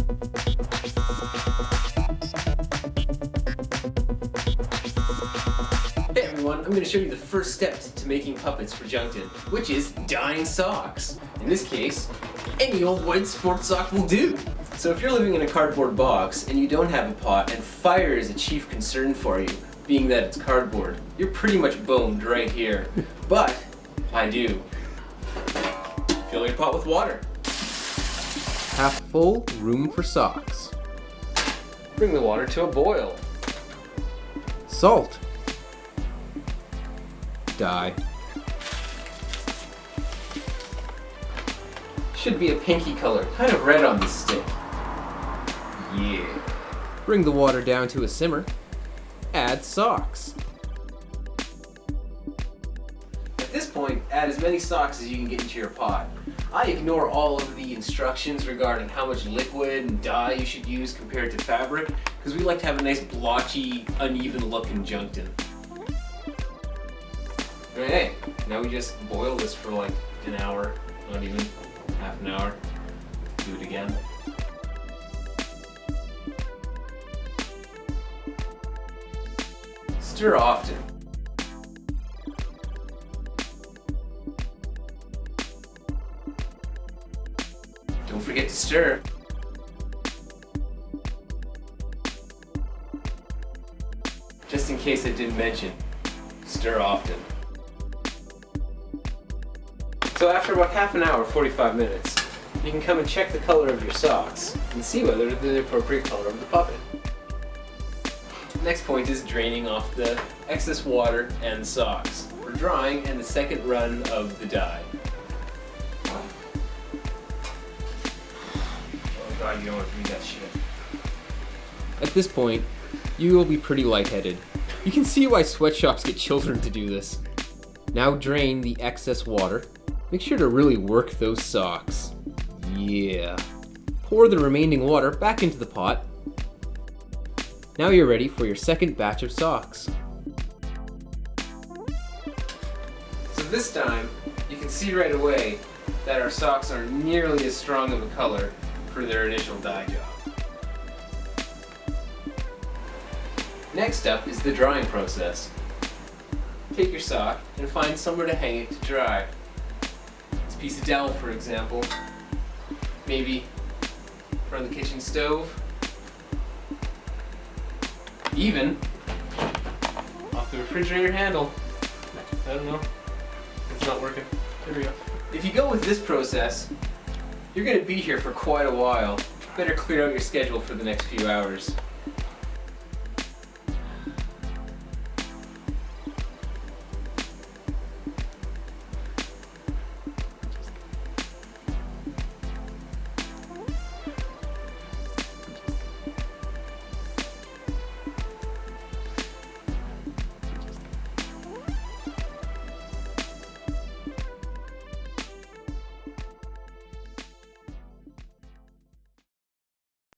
Hey everyone, I'm going to show you the first step to making puppets for Junktin, which is dyeing socks. In this case, any old white sports sock will do. So if you're living in a cardboard box and you don't have a pot and fire is a chief concern for you, being that it's cardboard, you're pretty much boned right here. But I do. Fill your pot with water. Half full, room for socks. Bring the water to a boil. Salt. Dye. Should be a pinky color, kind of red on the stick. Yeah. Bring the water down to a simmer. Add socks. At this point, add as many socks as you can get into your pot. I ignore all of the instructions regarding how much liquid and dye you should use compared to fabric, because we like to have a nice blotchy, uneven look in Junktin. Okay, now we just boil this for like an hour, not even half an hour. Do it again. Stir often. Don't forget to stir. Just in case I didn't mention, stir often. So after about half an hour, 45 minutes, you can come and check the color of your socks and see whether they're the appropriate color of the puppet. Next point is draining off the excess water and socks for drying and the second run of the dye. Oh god, you don't want to do that shit. At this point, you will be pretty lightheaded. You can see why sweatshops get children to do this. Now drain the excess water. Make sure to really work those socks. Yeah. Pour the remaining water back into the pot. Now you're ready for your second batch of socks. So this time, you can see right away that our socks aren't nearly as strong of a color for their initial dye job. Next up is the drying process. Take your sock and find somewhere to hang it to dry. This piece of dowel, for example, maybe in front of the kitchen stove, even off the refrigerator handle. I don't know, it's not working. There we go. If you go with this process, you're going to be here for quite a while. Better clear out your schedule for the next few hours.